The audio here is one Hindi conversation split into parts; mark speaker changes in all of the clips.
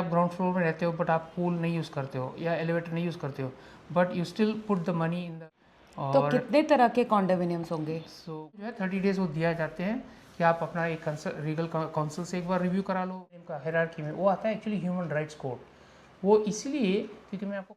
Speaker 1: आप ग्राउंड फ्लोर में रहते हो बट आप पूल नहीं यूज़ करते हो या एलिवेटर नहीं यूज़ करते हो, but you still put the money in the.
Speaker 2: तो
Speaker 1: और
Speaker 2: कितने तरह के कॉन्डोमिनियम्स होंगे?
Speaker 1: सो जो है 30 डेज वो दिया जाते हैं कि आप अपना एक रीगल काउंसिल से एक बार रिव्यू करा लो। इनका हायरार्की में वो आता है एक्चुअली ह्यूमन राइट्स कोड, वो इसीलिए क्योंकि मैं आपको।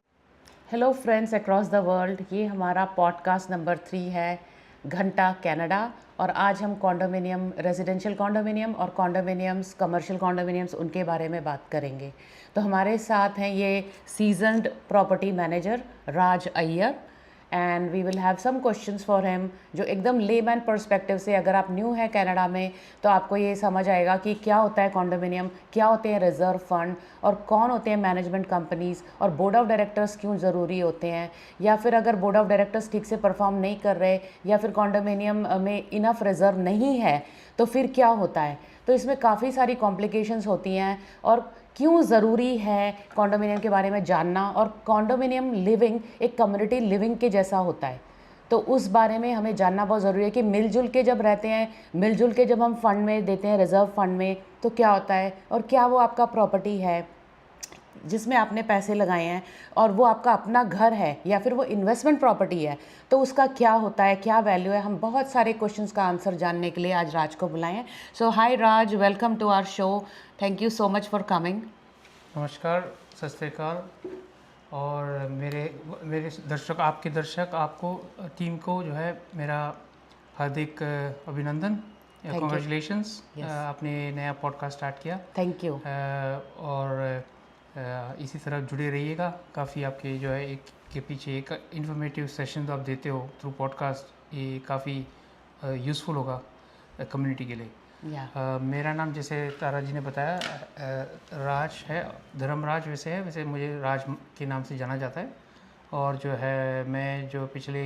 Speaker 2: Hello friends across the world, ये हमारा पॉडकास्ट नंबर 3 है, घंटा कनाडा। और आज हम कॉन्डोमिनियम, रेजिडेंशियल कॉन्डोमिनियम और कॉन्डोमिनियम्स, कमर्शियल कॉन्डोमिनियम्स, उनके बारे में बात करेंगे। तो हमारे साथ हैं ये seasoned property manager Raj Iyer, and we will have some questions for him जो एकदम लेमैन पर्सपेक्टिव से, अगर आप न्यू हैं कनाडा में तो आपको ये समझ आएगा कि क्या होता है कॉन्डोमिनियम, क्या होते हैं रिजर्व फंड, और कौन होते हैं मैनेजमेंट कंपनीज़, और बोर्ड ऑफ डायरेक्टर्स क्यों ज़रूरी होते हैं, या फिर अगर बोर्ड ऑफ डायरेक्टर्स ठीक से परफॉर्म नहीं कर रहे या फिर कॉन्डोमिनियम में इनफ रिजर्व नहीं है तो फिर क्या होता है। तो इसमें काफ़ी सारी कॉम्प्लिकेशंस होती हैं और क्यों ज़रूरी है कॉन्डोमिनियम के बारे में जानना, और कॉन्डोमिनियम लिविंग एक कम्युनिटी लिविंग के जैसा होता है। तो उस बारे में हमें जानना बहुत ज़रूरी है कि मिलजुल के जब रहते हैं, मिलजुल के जब हम फंड में देते हैं, रिजर्व फंड में, तो क्या होता है, और क्या वो आपका प्रॉपर्टी है जिसमें आपने पैसे लगाए हैं और वो आपका अपना घर है या फिर वो इन्वेस्टमेंट प्रॉपर्टी है, तो उसका क्या होता है, क्या वैल्यू है। हम बहुत सारे क्वेश्चंस का आंसर जानने के लिए आज राज को बुलाए हैं। So hi Raj, welcome to our show, thank you so much for coming.
Speaker 1: नमस्कार, सत श्री अकाल। और मेरे मेरे दर्शक, आपके दर्शक, आपको टीम को जो है मेरा हार्दिक अभिनंदन,
Speaker 2: you.
Speaker 1: कॉन्ग्रेचुलेशंस।
Speaker 2: Yes.
Speaker 1: आपने नया पॉडकास्ट स्टार्ट किया।
Speaker 2: Thank you.
Speaker 1: और इसी तरह जुड़े रहिएगा। काफ़ी आपके जो है एक के पीछे एक इन्फॉर्मेटिव सेशन तो आप देते हो थ्रू पॉडकास्ट, ये काफ़ी यूज़फुल होगा कम्युनिटी के लिए। मेरा नाम जैसे तारा जी ने बताया राज है, धर्मराज वैसे है, वैसे मुझे राज के नाम से जाना जाता है। और जो है मैं जो पिछले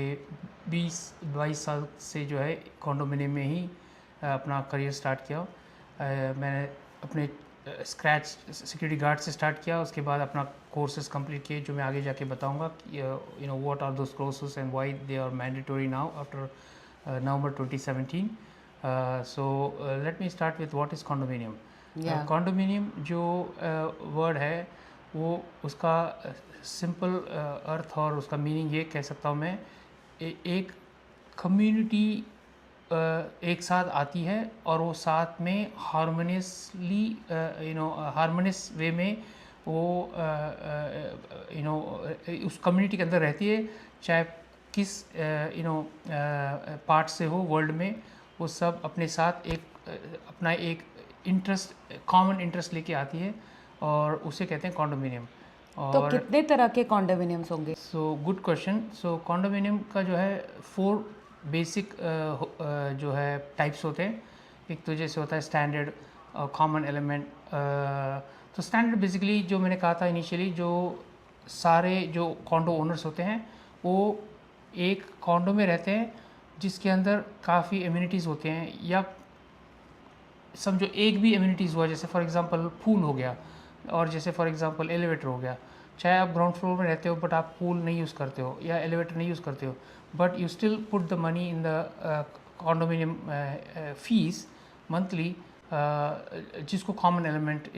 Speaker 1: 20-22 साल से जो है कॉन्डोमिनियम में ही अपना करियर स्टार्ट किया। मैंने अपने स्क्रैच सिक्योरिटी गार्ड से स्टार्ट किया, उसके बाद अपना कोर्सेज कंप्लीट किए जो मैं आगे जाके बताऊंगा you know what are those courses and why they are mandatory now after November 2017. So let me start with what is condominium. Condominium जो वर्ड है वो उसका सिंपल अर्थ और उसका मीनिंग ये कह सकता हूँ मैं, एक कम्युनिटी एक साथ आती है और वो साथ में हारमोनियसली हारमोनियस वे में वो उस कम्युनिटी के अंदर रहती है, चाहे किस पार्ट से हो वर्ल्ड में। वो सब अपने साथ अपना एक इंटरेस्ट, कॉमन इंटरेस्ट लेके आती है और उसे कहते हैं कॉन्डोमिनियम।
Speaker 2: तो
Speaker 1: और
Speaker 2: कितने तरह के कॉन्डोमिनियम्स होंगे?
Speaker 1: So good question. So condominium का जो है 4 बेसिक जो है टाइप्स होते हैं। एक तो जैसे होता है स्टैंडर्ड, कॉमन एलिमेंट। तो स्टैंडर्ड बेसिकली जो मैंने कहा था इनिशियली, जो सारे जो कॉन्डो ओनर्स होते हैं वो एक कॉन्डो में रहते हैं जिसके अंदर काफ़ी एम्यूनिटीज़ होते हैं, या समझो एक भी एम्यूनिटीज़ हुआ, जैसे फॉर एग्जांपल पूल हो गया, और जैसे फॉर एग्जांपल एलिवेटर हो गया। चाहे आप ग्राउंड फ्लोर में रहते हो बट आप पूल नहीं यूज़ करते हो या एलिवेटर नहीं यूज़ करते हो, but you still put the money in the condominium fees monthly, जिसको कॉमन एलिमेंट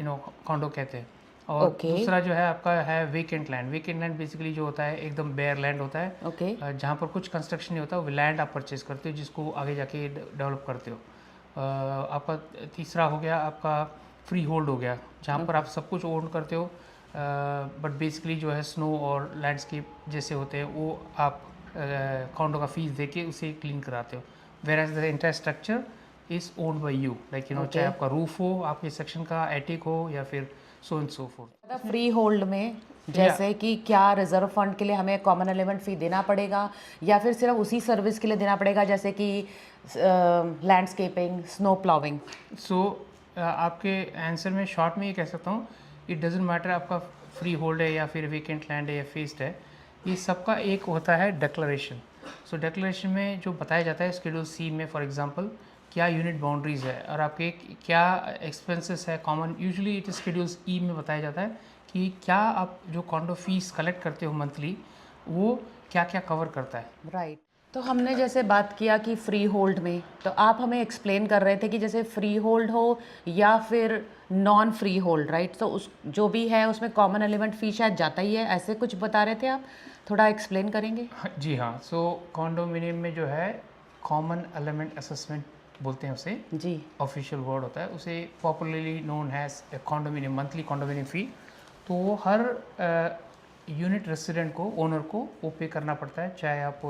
Speaker 1: कॉन्डो कहते हैं। और दूसरा जो है आपका है vacant land. Vacant land basically जो होता है एकदम बेयर लैंड होता है, जहाँ पर कुछ कंस्ट्रक्शन नहीं होता, वो लैंड आप परचेज करते हो जिसको आगे जाके डेवलप करते हो। आपका तीसरा हो गया आपका फ्री होल्ड हो गया, जहाँ पर आप सब कुछ ओन करते हो, बट बेसिकली जो है स्नो और लैंडस्केप जैसे होते हैं वो आप कॉन्डो का फीस दे के उसे क्लीन कराते हो। Whereas the entire structure is owned by you, like चाहे आपका रूफ हो, आपके सेक्शन का एटिक हो, या फिर so and so fourth.
Speaker 2: Free hold में जैसे कि क्या रिजर्व फंड के लिए हमें कॉमन एलिमेंट फ़ी देना पड़ेगा या फिर सिर्फ उसी सर्विस के लिए देना पड़ेगा, जैसे कि लैंडस्केपिंग, स्नो प्लाविंग?
Speaker 1: सो आपके आंसर में शॉर्ट में ये कह सकता हूँ, इट डजेंट मैटर आपका फ्री होल्ड है या फिर वेकेंट लैंड है या फेस्ड है, ये सबका एक होता है डिक्लेरेशन। सो डिक्लेरेशन में जो बताया जाता है शेड्यूल सी में, फॉर एग्जांपल क्या यूनिट बाउंड्रीज है और आपके क्या एक्सपेंसेस है कॉमन। यूजुअली इट शेड्यूल्स ई में बताया जाता है कि क्या आप जो कॉन्डो फीस कलेक्ट करते हो मंथली, वो क्या क्या कवर करता है।
Speaker 2: राइट। तो हमने जैसे बात किया कि फ्री होल्ड में, तो आप हमें एक्सप्लेन कर रहे थे कि जैसे फ्री होल्ड हो या फिर नॉन फ्री होल्ड, राइट? तो उस जो भी है उसमें कॉमन एलिमेंट फ़ी शायद जाता ही है, ऐसे कुछ बता रहे थे आप, थोड़ा एक्सप्लेन करेंगे?
Speaker 1: जी हाँ, सो कॉन्डोमिनियम में जो है कॉमन एलिमेंट असेसमेंट बोलते हैं उसे,
Speaker 2: जी।
Speaker 1: ऑफिशियल वर्ड होता है उसे, popularly known as condominium, monthly condominium fee. तो वो हर यूनिट रेसिडेंट को, ओनर को वो पे करना पड़ता है, चाहे आप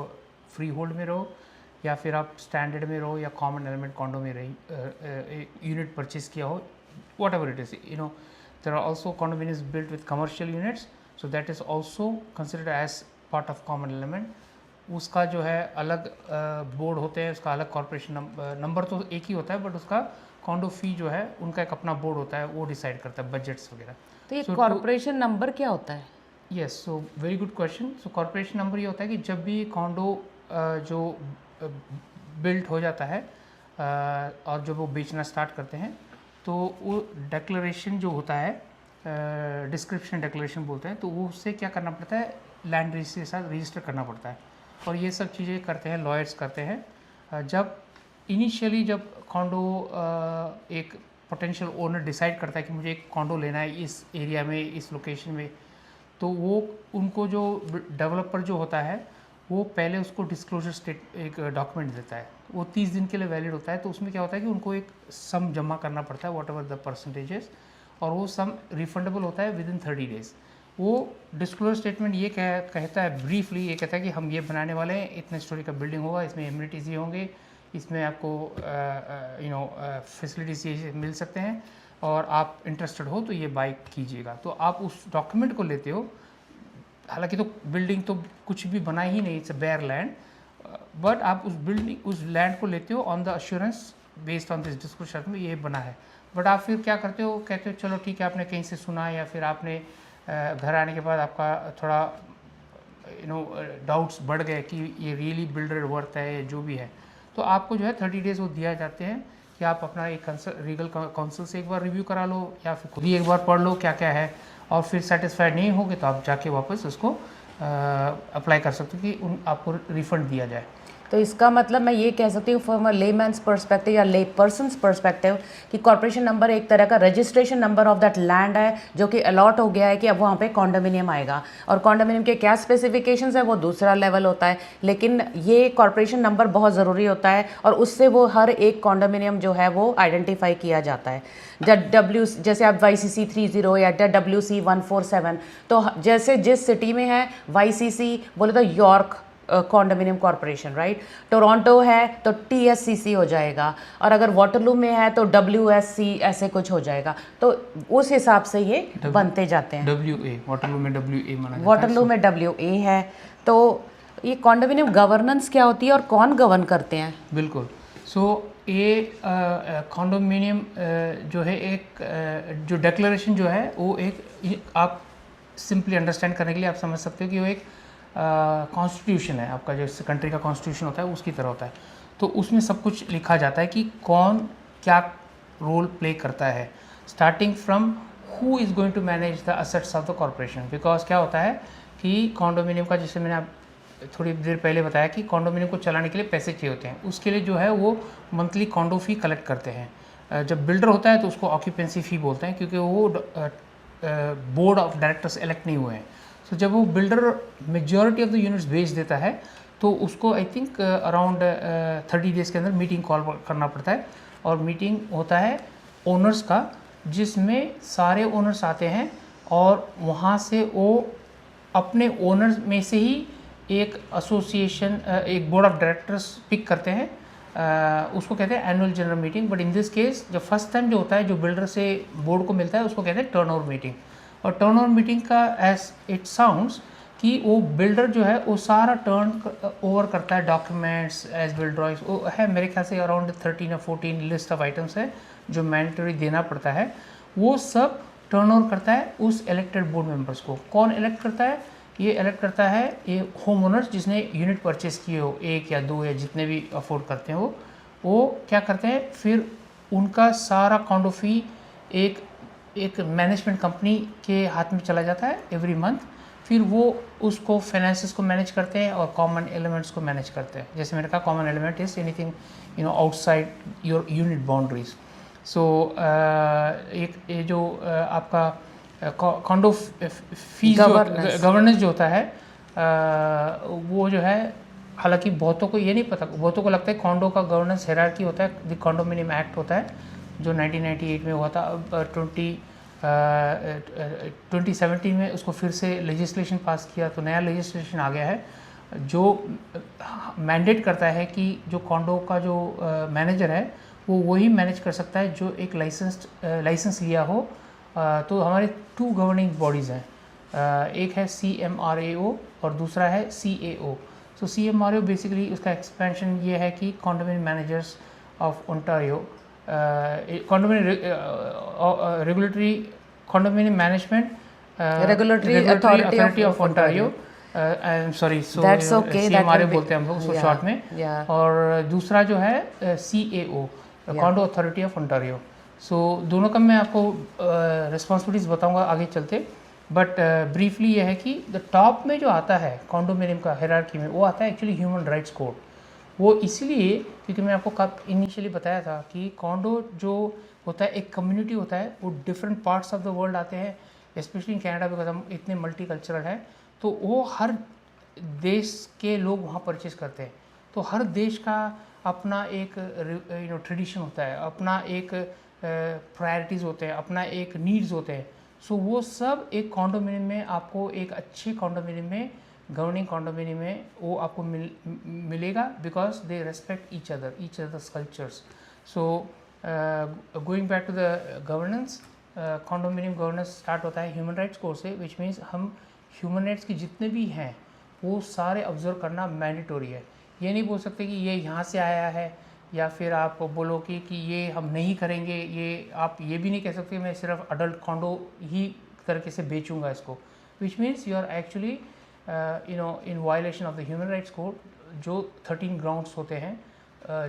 Speaker 1: फ्री होल्ड में रहो या फिर आप स्टैंडर्ड में रहो या कॉमन एलिमेंट कॉन्डो में रही यूनिट परचेज किया हो, whatever it is, you know. There are also condominiums built with commercial units, so that is also considered as part of common element. उसका जो है अलग बोर्ड होते हैं, उसका अलग कॉर्पोरेशन नंबर तो एक ही होता है, बट उसका कॉन्डो फी जो है उनका एक अपना बोर्ड होता है, वो डिसाइड करता है बजट्स वगैरह।
Speaker 2: तो ये कॉर्पोरेशन नंबर क्या होता है?
Speaker 1: Yes, so very good question. So corporation number ये होता है कि जब भी कॉन्डो जो बिल्ट हो जाता है और जब वो बेचना स्टार्ट करते हैं, तो वो डिक्लेरेशन जो होता है, डिस्क्रिप्शन डिक्लेरेशन बोलते हैं, तो वो उससे क्या करना पड़ता है, लैंड रजिस्ट्री के साथ रजिस्टर करना पड़ता है। और ये सब चीज़ें करते हैं लॉयर्स करते हैं। जब इनिशियली जब कॉन्डो एक पोटेंशियल ओनर डिसाइड करता है कि मुझे एक कॉन्डो लेना है इस एरिया में, इस लोकेशन में, तो वो उनको जो डेवलपर जो होता है वो पहले उसको डिस्क्लोजर स्टेट एक डॉक्यूमेंट देता है, वो 30 दिन के लिए वैलिड होता है। तो उसमें क्या होता है कि उनको एक सम जमा करना पड़ता है, वॉट एवर द परसेंटेजेस, और वो सम रिफंडेबल होता है विद इन 30 डेज। वो डिस्क्लोजर स्टेटमेंट ये कहता है ब्रीफली, ये कहता है कि हम ये बनाने वाले हैं, इतने स्टोरी का बिल्डिंग होगा, इसमें एमिनिटीज़ ये होंगे, इसमें आपको फैसिलिटीज़ ये मिल सकते हैं, और आप इंटरेस्टेड हो तो ये बाई कीजिएगा। तो आप उस डॉक्यूमेंट को लेते हो, हालांकि तो बिल्डिंग तो कुछ भी बना ही नहीं, it's a bare land, but आप उस लैंड को लेते हो on the assurance based on this disclosure में ये बना है। बट आप फिर क्या करते हो, कहते हो चलो ठीक है, आपने कहीं से सुना या फिर आपने घर आने के बाद आपका थोड़ा डाउट्स बढ़ गए कि ये रियली बिल्डर वर्थ है, जो भी है, तो आपको जो है 30 डेज़ वो दिया जाते हैं कि आप अपना एक रीगल काउंसिल से एक बार रिव्यू करा लो या फिर खुद ही एक बार पढ़ लो क्या क्या है, और फिर सेटिस्फाइड नहीं होगे तो आप जाके वापस उसको अप्लाई कर सकते हो कि आपको रिफ़ंड दिया जाए।
Speaker 2: तो इसका मतलब मैं ये कह सकती हूँ फ्रॉम अ लेमैन्स पर्सपेक्टिव या ले पर्सनस पर्सपेक्टिव कि कॉर्पोरेशन नंबर एक तरह का registration number of that land है जो कि अलॉट हो गया है कि अब वहाँ पे कॉन्डोमिनियम आएगा, और कॉन्डोमिनियम के क्या स्पेसिफिकेशंस है वो दूसरा लेवल होता है, लेकिन ये कॉर्पोरेशन नंबर बहुत ज़रूरी होता है और उससे वो हर एक कॉन्डोमिनियम जो है वो आइडेंटिफाई किया जाता है। जैसे आप YCC 30 या WC 147, तो जैसे जिस सिटी में है YCC बोले तो York condominium corporation, right? Toronto है तो TSCC हो जाएगा, और अगर वाटरलू में है तो WSC ऐसे कुछ हो जाएगा। तो उस हिसाब से ये बनते जाते हैं।
Speaker 1: WA, वाटरलू में WA माना जाता है।
Speaker 2: वाटरलू में WA है। तो ये कॉन्डोमिनियम गवर्नेंस क्या होती है और कौन गवर्न करते हैं?
Speaker 1: बिल्कुल। सो ये कॉन्डोमिनियम जो है एक जो डिक्लेरेशन जो है वो एक आप सिंपली अंडरस्टैंड करने के लिए आप समझ सकते हो कि वो एक कॉन्स्टिट्यूशन है, आपका जो कंट्री का कॉन्स्टिट्यूशन होता है उसकी तरह होता है। तो उसमें सब कुछ लिखा जाता है कि कौन क्या रोल प्ले करता है, starting from who is going to manage the assets of the corporation. Because क्या होता है कि कॉन्डोमिनियम का, जैसे मैंने आप थोड़ी देर पहले बताया कि कॉन्डोमिनियम को चलाने के लिए पैसे चाहिए होते हैं, उसके लिए जो है वो मंथली कॉन्डो फी कलेक्ट करते हैं। जब बिल्डर होता है तो उसको ऑक्यूपेंसी फ़ी बोलते हैं, क्योंकि वो बोर्ड ऑफ डायरेक्टर्स इलेक्ट नहीं हुए हैं। तो जब वो builder majority of the units बेच देता है तो उसको आई थिंक अराउंड 30 डेज़ के अंदर मीटिंग कॉल करना पड़ता है, और मीटिंग होता है ओनर्स का, जिसमें सारे ओनर्स आते हैं और वहाँ से वो अपने ओनर्स में से ही एक एसोसिएशन, एक बोर्ड ऑफ डायरेक्टर्स पिक करते हैं, उसको कहते हैं annual general meeting. But in this case जो फर्स्ट टाइम जो होता है, जो बिल्डर से बोर्ड को मिलता है, उसको कहते हैं टर्नओवर मीटिंग। और टर्नओवर मीटिंग का एज इट साउंड्स कि वो बिल्डर जो है वो सारा टर्न ओवर करता है, डॉक्यूमेंट्स एज बिल्ड ड्रॉइंग्स वो है, मेरे ख्याल से अराउंड 13 या 14 लिस्ट ऑफ आइटम्स है जो मैंडेटरी देना पड़ता है, वो सब टर्न ओवर करता है उस इलेक्टेड बोर्ड मेंबर्स को। कौन इलेक्ट करता है? ये इलेक्ट करता है ये होम ओनर्स जिसने यूनिट परचेस किए हो, 1 या 2 या जितने भी अफोर्ड करते हैं वो क्या करते हैं, फिर उनका सारा कॉन्डो फी एक मैनेजमेंट कंपनी के हाथ में चला जाता है एवरी मंथ। फिर वो उसको फाइनेंसेस को मैनेज करते हैं और कॉमन एलिमेंट्स को मैनेज करते हैं। जैसे मैंने कहा common element is anything outside your unit boundaries. So एक ये जो आपका कॉन्डो फीस गवर्नेंस जो होता है वो जो है, हालांकि बहुतों को ये नहीं पता, बहुतों को लगता है कॉन्डो का गवर्नेंस हायरार्की होता है, द कॉन्डोमिनियम एक्ट होता है जो 1998 में हुआ था। अब 2017 में उसको फिर से लेजिस्लेशन पास किया, तो नया लेजिस्लेशन आ गया है जो मैंडेट करता है कि जो कॉन्डो का जो मैनेजर है वो वही मैनेज कर सकता है जो एक लाइसेंस लिया हो। तो हमारे 2 गवर्निंग बॉडीज़ हैं, एक है CMRAO और दूसरा है CAO। सो CMRAO बेसिकली उसका एक्सपेंशन ये है कि condominium managers of Ontario, regulatory condominium management
Speaker 2: regulatory authority
Speaker 1: of Ontario, I am sorry, so CMRAO बोलते हैं हम लोग उसको शॉर्ट में। और दूसरा जो है CAO, condo authority of Ontario. So दोनों का मैं आपको रिस्पॉन्सिबिलिटीज़ बताऊंगा आगे चलते, बट ब्रीफली ये है कि द टॉप में जो आता है कॉन्डोमिनियम का हायरार्की में, वो आता है एक्चुअली ह्यूमन राइट्स कोड। वो इसलिए क्योंकि मैं आपको कब इनिशियली बताया था कि कॉन्डो जो होता है एक कम्युनिटी होता है, वो different parts of the world आते हैं, स्पेशली इन कनाडा बिकॉज हम इतने मल्टीकल्चरल हैं, तो वो हर देश के लोग वहाँ परचेज करते हैं। तो हर देश का अपना एक ट्रेडिशन होता है, अपना एक प्रायोरिटीज़ होते हैं, अपना एक नीड्स होते हैं। सो वो सब एक कॉन्डोमिनियम में आपको, एक अच्छे कॉन्डोमिनियम में, गवर्निंग कॉन्डोमिनियम में वो आपको मिलेगा because they respect each others cultures. So going back to the governance, condominium governance start होता है ह्यूमन राइट्स कोड से, विच मीन्स हम ह्यूमन राइट्स की जितने भी हैं वो सारे ऑब्जर्व करना मैंडेटरी है। ये नहीं बोल सकते कि ये यहाँ से आया है, या फिर आप बोलो कि ये हम नहीं करेंगे। ये आप ये भी नहीं कह सकते मैं सिर्फ अडल्ट कॉन्डो ही तरीके से बेचूंगा इसको, which means you are actually in violation of the human rights code, जो 13 ग्राउंड्स होते हैं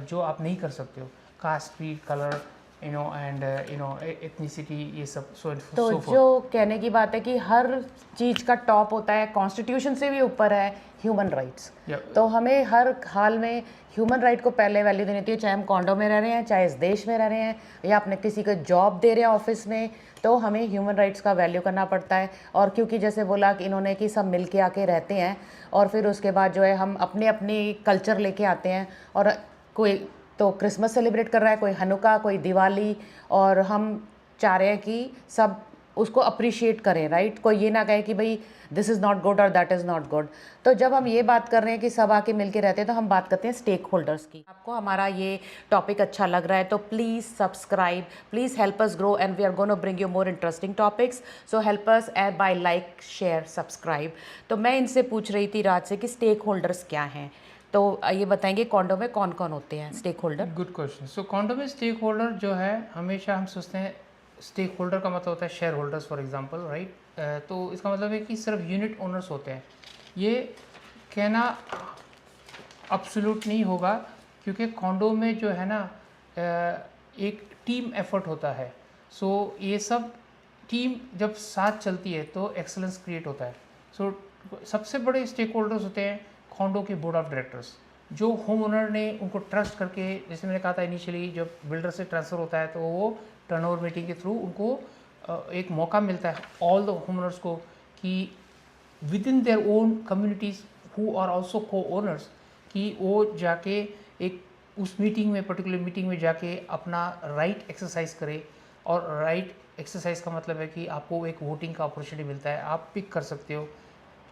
Speaker 1: जो आप नहीं कर सकते हो, caste, creed, colour, and ethnicity, ये सब।
Speaker 2: तो जो कहने की बात है कि हर चीज़ का टॉप होता है, कॉन्स्टिट्यूशन से भी ऊपर है ह्यूमन राइट्स। तो हमें हर हाल में ह्यूमन राइट को पहले वैल्यू देनी चाहिए, चाहे हम कॉन्डो में रह रहे हैं, चाहे इस देश में रह रहे हैं, या अपने किसी को जॉब दे रहे हैं ऑफिस में, तो हमें ह्यूमन राइट्स का वैल्यू करना पड़ता है। और क्योंकि जैसे बोला कि इन्होंने कि सब मिल के आके रहते हैं, और फिर उसके बाद जो है हम अपने अपनी कल्चर लेके आते हैं, और कोई तो क्रिसमस सेलिब्रेट कर रहा है, कोई हनुका, कोई दिवाली, और हम चाह रहे हैं कि सब उसको अप्रिशिएट करें, राइट। कोई ये ना कहे कि भाई दिस इज़ नॉट गुड और दैट इज़ नॉट गुड। तो जब हम ये बात कर रहे हैं कि सब आके मिलके रहते हैं, तो हम बात करते हैं स्टेक होल्डर्स की। आपको हमारा ये टॉपिक अच्छा लग रहा है तो please subscribe, please help us grow, and we are gonna bring you more interesting topics. So help us by like, share, subscribe. तो मैं इनसे पूछ रही थी राज से कि स्टेक होल्डर्स क्या हैं, तो ये बताएंगे कॉन्डो में कौन कौन होते हैं stakeholder.
Speaker 1: Good question. So condo में स्टेक होल्डर जो है, हमेशा हम सोचते हैं स्टेक होल्डर का मतलब होता है share holders for example, right. तो इसका मतलब है कि सिर्फ यूनिट ओनर्स होते हैं। ये कहना अब्सोल्यूट नहीं होगा, क्योंकि कॉन्डो में जो है ना एक टीम एफर्ट होता है। सो ये सब टीम जब साथ चलती है तो एक्सेलेंस क्रिएट होता है। सो सबसे बड़े स्टेक होल्डर्स होते हैं कॉन्डो के बोर्ड ऑफ डायरेक्टर्स, जो होम ओनर ने उनको ट्रस्ट करके, जैसे मैंने कहा था इनिशियली, जब बिल्डर से ट्रांसफ़र होता है तो वो टर्नओवर मीटिंग के थ्रू उनको एक मौका मिलता है ऑल द होम ओनर्स को कि within their own communities who are also co owners, कि वो जाके एक उस मीटिंग में, पर्टिकुलर मीटिंग में जाके अपना राइट एक्सरसाइज करे। और राइट एक्सरसाइज का मतलब है कि आपको एक वोटिंग का अपॉर्चुनिटी मिलता है, आप पिक कर सकते हो।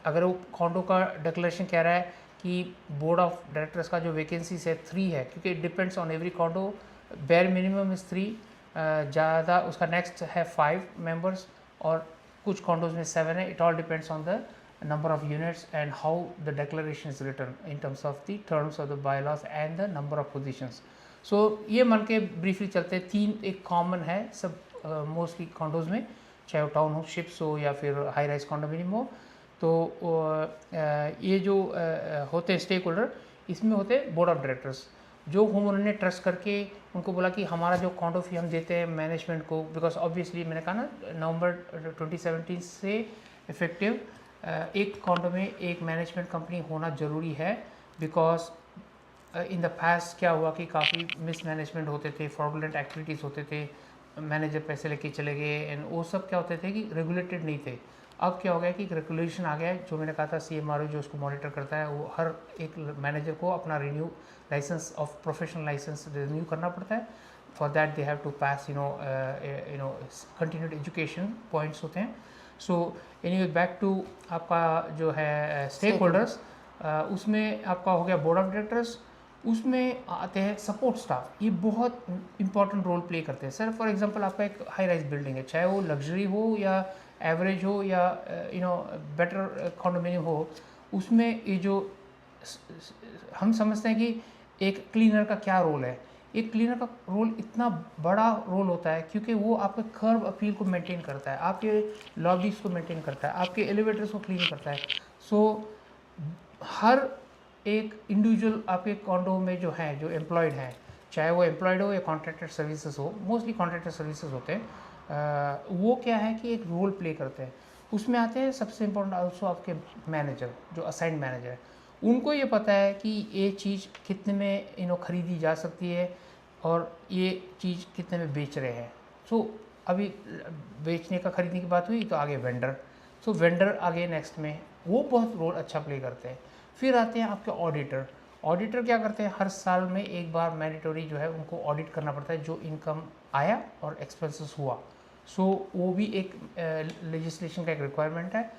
Speaker 1: अगर वो कॉन्डो का डिक्लेरेशन कह रहा है कि बोर्ड ऑफ डायरेक्टर्स का जो वैकेंसीज है 3 है, क्योंकि it depends on every condor, bare minimum is 3, ज़्यादा उसका नेक्स्ट है 5 मेंबर्स, और कुछ कॉन्डोज में 7 है। It all depends on the number of units and how the declaration is written in terms of the terms of the bylaws and the number of positions. So ये मान के ब्रीफली चलते हैं, 3 एक कॉमन है सब मोस्टली कॉन्डोज में, चाहे वो टाउन शिप्स हो या फिर हाई राइज कॉन्डोमिनियम हो। तो ये जो होते हैं स्टेक होल्डर, इसमें होते हैं बोर्ड ऑफ डायरेक्टर्स, जो होम ओनर ने ट्रस्ट करके उनको बोला कि हमारा जो कॉन्डो फी हम देते हैं मैनेजमेंट को, बिकॉज ऑब्वियसली मैंने कहा ना नवंबर 2017 से इफेक्टिव एक कॉन्डो में एक मैनेजमेंट कंपनी होना ज़रूरी है, बिकॉज इन द पास्ट क्या हुआ कि काफ़ी मिसमैनेजमेंट होते थे, फ्रॉडुलेंट एक्टिविटीज़ होते थे, मैनेजर पैसे लेके चले गए, एंड वो सब क्या होते थे कि रेगुलेटेड नहीं थे। अब क्या हो गया कि एक रेगुलेशन आ गया है, जो मैंने कहा था CMRO जो उसको मॉनिटर करता है, वो हर एक मैनेजर को अपना licence of professional licence renew करना पड़ता है। For that they have to pass continued education points होते हैं। सो एनीवे बैक टू आपका जो है स्टेक होल्डर्स, उसमें आपका हो गया बोर्ड ऑफ डायरेक्टर्स, उसमें आते हैं सपोर्ट स्टाफ। ये बहुत इंपॉर्टेंट रोल प्ले करते हैं। सर फॉर एग्जांपल आपका एक हाई राइज बिल्डिंग है, चाहे वो लग्जरी हो या एवरेज हो या बेटर कॉन्डोमिनियम हो, उसमें ये जो हम समझते हैं कि एक क्लीनर का क्या रोल है। एक क्लीनर का रोल इतना बड़ा रोल होता है क्योंकि वो आपके कर्व अपील को मेंटेन करता है, आपके लॉबीज़ को मेंटेन करता है, आपके एलिवेटर्स को क्लीन करता है। सो हर एक इंडिविजुअल आपके कॉन्डो में जो है, जो एम्प्लॉयड हैं, चाहे वो एम्प्लॉयड हो या कॉन्ट्रैक्टेड सर्विसेज हो, मोस्टली कॉन्ट्रैक्टेड सर्विसेज होते हैं, वो क्या है कि एक रोल प्ले करते हैं। उसमें आते हैं सबसे इम्पोर्टेंट आल्सो आपके मैनेजर, जो असाइंड मैनेजर है। उनको ये पता है कि ये चीज़ कितने में खरीदी जा सकती है और ये चीज़ कितने में बेच रहे हैं। सो अभी बेचने का खरीदने की बात हुई तो आगे वेंडर, सो वेंडर आगे नेक्स्ट में वो बहुत रोल अच्छा प्ले करते हैं। फिर आते हैं आपके ऑडिटर। ऑडिटर क्या करते हैं, हर साल में एक बार मैंडेटरी जो है उनको ऑडिट करना पड़ता है, जो इनकम आया और एक्सपेंसेस हुआ। सो वो भी एक लेजिस्लेशन का एक रिक्वायरमेंट है।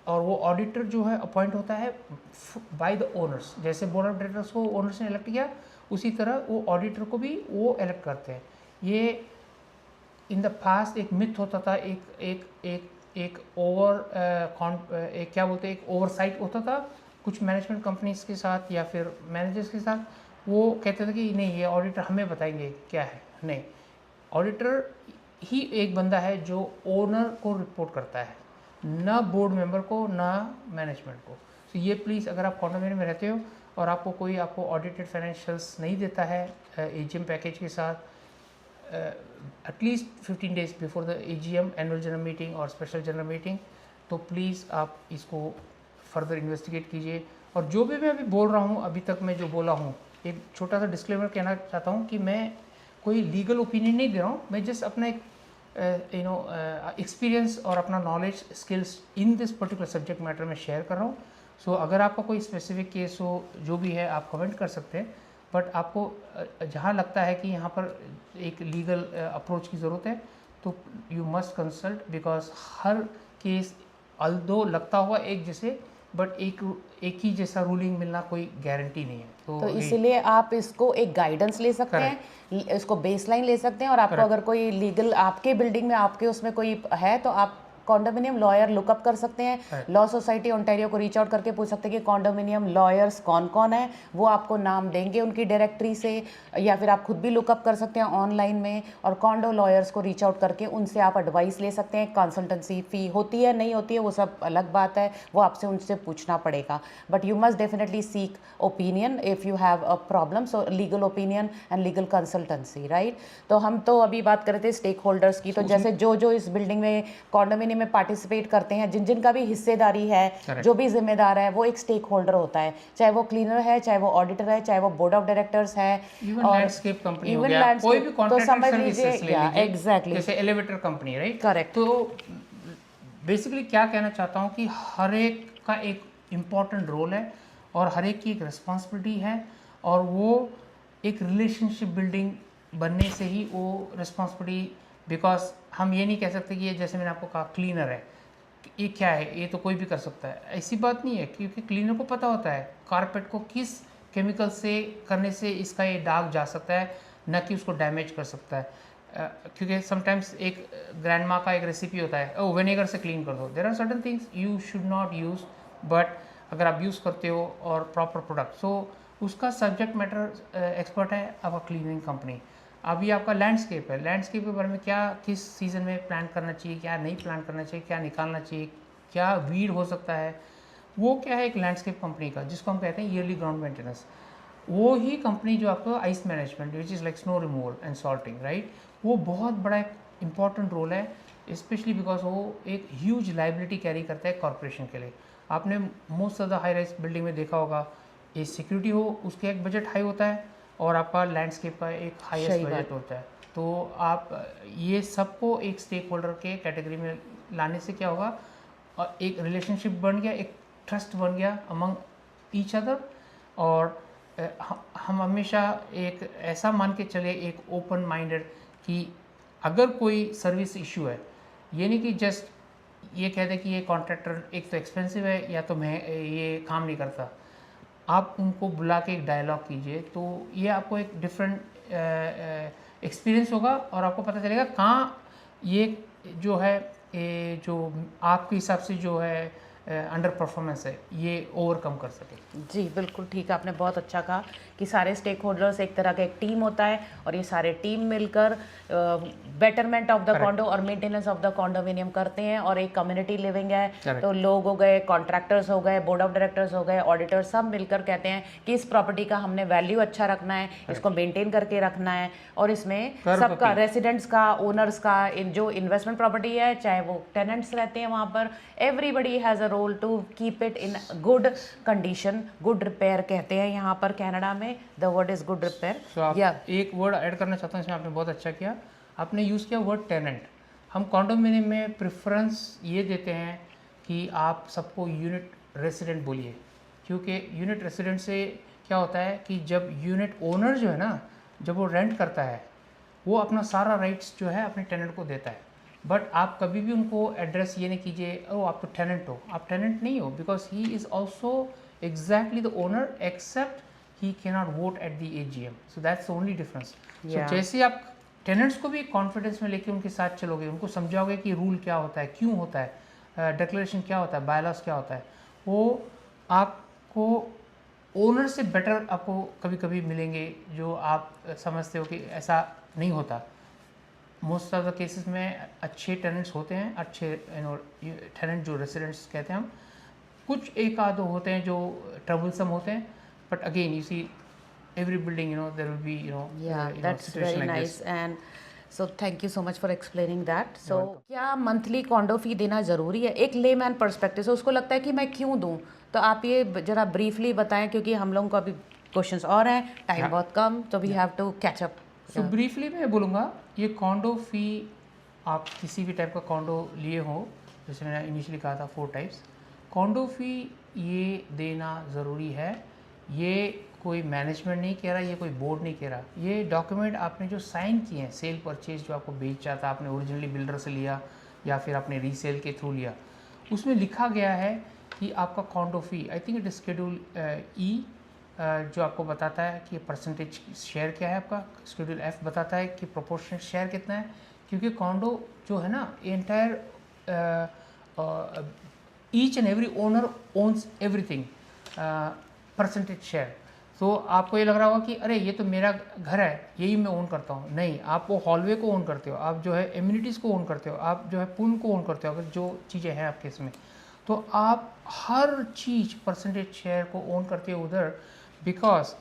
Speaker 1: और वो ऑडिटर जो है अपॉइंट होता है बाय द ओनर्स। जैसे बोर्ड ऑफ डायरेक्टर्स को ओनर्स ने इलेक्ट किया, उसी तरह वो ऑडिटर को भी वो इलेक्ट करते हैं। ये इन द पास्ट एक मिथ होता था, एक क्या बोलते हैं, एक ओवरसाइट होता था कुछ मैनेजमेंट कंपनीज के साथ या फिर मैनेजर्स के साथ। वो कहते थे कि नहीं, ये ऑडिटर हमें बताएंगे क्या है। नहीं, ऑडिटर ही एक बंदा है जो ओनर को रिपोर्ट करता है, ना बोर्ड मेंबर को, ना मैनेजमेंट को। तो ये प्लीज़, अगर आप कॉन्डोमिनियम में रहते हो और आपको ऑडिटेड फाइनेंशियल्स नहीं देता है AGM पैकेज के साथ, at least 15 days before the AGM annual general meeting और स्पेशल जनरल मीटिंग, तो प्लीज़ आप इसको फर्दर इन्वेस्टिगेट कीजिए। और जो भी मैं अभी बोल रहा हूँ, अभी तक मैं जो बोला हूँ, एक छोटा सा डिस्क्लेमर कहना चाहता हूँ कि मैं कोई लीगल ओपिनियन नहीं दे रहा हूँ, मैं जस्ट अपना एक एक्सपीरियंस और अपना knowledge skills in this particular subject matter में शेयर कर रहा हूँ। सो अगर आपका कोई स्पेसिफिक केस हो, जो भी है, आप कमेंट कर सकते हैं। बट आपको जहाँ लगता है कि यहाँ पर एक लीगल अप्रोच की ज़रूरत है, तो you must consult, because her case although लगता हुआ एक जैसे, बट एक ही जैसा रूलिंग मिलना कोई गारंटी नहीं है।
Speaker 2: तो इसीलिए आप इसको एक गाइडेंस ले सकते हैं, इसको बेसलाइन ले सकते हैं। और आपको अगर कोई लीगल आपके बिल्डिंग में आपके उसमें कोई है, तो आप कॉन्डोमिनियम लॉयर लुकअप कर सकते हैं। लॉ सोसाइटी ओंटारियो को रीच आउट करके पूछ सकते हैं कि कॉन्डोमिनियम लॉयर्स कौन कौन है, वो आपको नाम देंगे उनकी डायरेक्टरी से, या फिर आप खुद भी लुकअप कर सकते हैं ऑनलाइन में। और कॉन्डो लॉयर्स को रीच आउट करके उनसे आप एडवाइस ले सकते हैं। कंसल्टेंसी फ़ी होती है, नहीं होती है, वो सब अलग बात है, वो आपसे उनसे पूछना पड़ेगा। But you must definitely seek opinion if you have a problem, so legal opinion and legal consultancy, right. तो हम तो अभी बात कर रहे थे स्टेक होल्डर्स की। तो जैसे जो इस बिल्डिंग में कॉन्डोमिनियम में पार्टिसिपेट करते हैं, जिनका भी हिस्सेदारी है, जो भी जिम्मेदार है, वो एक स्टेक होल्डर होता है। चाहे वो क्लीनर है, चाहे वो ऑडिटर है, चाहे वो बोर्ड ऑफ डायरेक्टर्स है,
Speaker 1: और लैंडस्केप कंपनी हो गया, कोई भी कॉन्ट्रैक्टेड सर्विसेज ले लीजिए,
Speaker 2: एग्जैक्टली,
Speaker 1: जैसे एलिवेटर कंपनी, राइट।
Speaker 2: करेक्ट।
Speaker 1: तो बेसिकली क्या कहना चाहता हूँ कि हर एक का एक इम्पॉर्टेंट रोल है और हर एक की एक रिस्पॉन्सिबिलिटी है, और वो एक रिलेशनशिप बिल्डिंग बनने से ही वो रिस्पॉन्सिबिलिटी, बिकॉज हम ये नहीं कह सकते कि ये, जैसे मैंने आपको कहा, क्लीनर है, ये क्या है, ये तो कोई भी कर सकता है, ऐसी बात नहीं है। क्योंकि क्लीनर को पता होता है कारपेट को किस केमिकल से करने से इसका ये दाग जा सकता है, न कि उसको डैमेज कर सकता है। क्योंकि समटाइम्स एक ग्रैंड माँ का एक रेसिपी होता है, ओ विनेगर से क्लीन कर दो। There are certain things you should not use, but अगर आप यूज़ करते हो और प्रॉपर प्रोडक्ट, सो उसका सब्जेक्ट मैटर एक्सपर्ट है आपका क्लीनिंग कंपनी। अभी आपका लैंडस्केप है, लैंडस्केप के बारे में क्या, किस सीज़न में प्लान करना चाहिए, क्या नहीं प्लान करना चाहिए, क्या निकालना चाहिए, क्या वीड हो सकता है, वो क्या है एक लैंडस्केप कंपनी का, जिसको हम कहते हैं ईयरली ग्राउंड मेंटेनेंस। वो ही कंपनी जो आपको ice management, which is like snow removal and salting, right, वो बहुत बड़ा एक इम्पॉर्टेंट रोल है स्पेशली बिकॉज वो एक ह्यूज लाइबिलिटी कैरी करता है कॉरपोरेशन के लिए। आपने most of the high rise building में देखा होगा, ये सिक्योरिटी हो उसके एक बजट हाई होता है और आपका लैंडस्केप का एक हाईएस्ट बजट होता है। तो आप ये सबको एक स्टेक होल्डर के कैटेगरी में लाने से क्या होगा, और एक रिलेशनशिप बन गया, एक ट्रस्ट बन गया अमंग ईच अदर। और हम हमेशा एक ऐसा मान के चले, एक ओपन माइंडेड, कि अगर कोई सर्विस इशू है, ये नहीं कि जस्ट ये कहते कि ये कॉन्ट्रैक्टर एक तो एक्सपेंसिव है या तो मैं ये काम नहीं करता। आप उनको बुला के एक डायलॉग कीजिए, तो ये आपको एक डिफरेंट एक्सपीरियंस होगा और आपको पता चलेगा कहाँ ये जो है, ये जो आपके हिसाब से जो है अंडर परफॉर्मेंस है, ये ओवरकम कर सके।
Speaker 2: जी बिल्कुल ठीक, आपने बहुत अच्छा कहा कि सारे स्टेक होल्डर्स एक तरह का एक टीम होता है और ये सारे टीम मिलकर बेटरमेंट ऑफ द कॉन्डो और मेंटेनेंस ऑफ द कॉन्डोमिनियम करते हैं और एक कम्युनिटी लिविंग है। तो लोग हो गए, कॉन्ट्रैक्टर्स हो गए, बोर्ड ऑफ डायरेक्टर्स हो गए, ऑडिटर्स, सब मिलकर कहते हैं कि इस प्रॉपर्टी का हमने वैल्यू अच्छा रखना है, इसको मेंटेन करके रखना है और इसमें सबका, रेसिडेंट्स का, ओनर्स का, जो इन्वेस्टमेंट प्रॉपर्टी है, चाहे वो टेनेंट्स रहते हैं वहाँ पर, everybody has a role to keep it in good condition. Good repair कहते हैं यहाँ पर कनाडा में, the word is good repair.
Speaker 1: या एक वर्ड ऐड करना चाहता हूँ इसमें, आपने बहुत अच्छा किया, आपने यूज़ किया वर्ड टेनेंट। हम कॉन्डोमिनियम में प्रेफरेंस ये देते हैं कि आप सबको यूनिट रेसिडेंट बोलिए, क्योंकि यूनिट रेसिडेंट से क्या होता है कि जब यूनिट ओनर जो है ना, जब वो रेंट करता है, वो अपना सारा राइट्स जो है अपने टेनेंट को देता है। बट आप कभी भी उनको एड्रेस ये नहीं कीजिए, ओ आप तो टेनेंट हो, आप टेनेंट नहीं हो, because he is also exactly the owner except he can not vote at the AGM। So that's the only difference. So जैसे आप टेनेंट्स को भी कॉन्फिडेंस में लेके उनके साथ चलोगे, उनको समझाओगे कि रूल क्या होता है, क्यों होता है, डिक्लेरेशन क्या होता है, बायलॉस क्या होता है, वो आपको ओनर से बेटर आपको कभी कभी मिलेंगे, जो आप समझते हो कि ऐसा नहीं होता। मोस्ट ऑफ द केसेस में अच्छे टेनेंट्स होते हैं, अच्छे टेनेंट जो रेसिडेंट्स कहते हैं हम, कुछ एक आध होते हैं जो ट्रबलसम होते हैं, but again you see every building, there will be,
Speaker 2: that's
Speaker 1: situation
Speaker 2: very
Speaker 1: like
Speaker 2: nice
Speaker 1: this.
Speaker 2: and so thank you so much for explaining that. So क्या मंथली कॉन्डो फी देना ज़रूरी है एक लेमैन पर्सपेक्टिव से? उसको लगता है कि मैं क्यों दूं, तो आप ये ज़रा ब्रीफली बताएं, क्योंकि हम लोगों को अभी क्वेश्चंस और हैं, टाइम बहुत कम, तो we have to catch up.
Speaker 1: So briefly मैं बोलूँगा, ये कॉन्डो फी, आप किसी भी टाइप का कॉन्डो लिए हो, जैसे मैंने इनिशियली कहा था 4 टाइप्स, कॉन्डो फी ये देना ज़रूरी है। ये कोई मैनेजमेंट नहीं कह रहा, ये कोई बोर्ड नहीं कह रहा, ये डॉक्यूमेंट आपने जो साइन किए हैं, सेल परचेज जो आपको बेचा था, आपने ओरिजिनली बिल्डर से लिया या फिर आपने रीसेल के थ्रू लिया, उसमें लिखा गया है कि आपका condor fee, I think it is schedule E, जो आपको बताता है कि परसेंटेज शेयर क्या है आपका। शेड्यूल F बताता है कि प्रोपोर्शनल शेयर कितना है, क्योंकि कॉन्डो जो है ना, entire each and every owner owns everything, percentage share. तो आपको ये लग रहा होगा कि अरे ये तो मेरा घर है, यही मैं ओन करता हूँ। नहीं, आप वो हॉलवे को ओन करते हो, आप जो है एम्यूनिटीज़ को ओन करते हो, आप जो है पूल को ओन करते हो, अगर जो चीज़ें हैं आपके इसमें, तो आप हर चीज़ परसेंटेज शेयर को ओन करते हो उधर, बिकॉज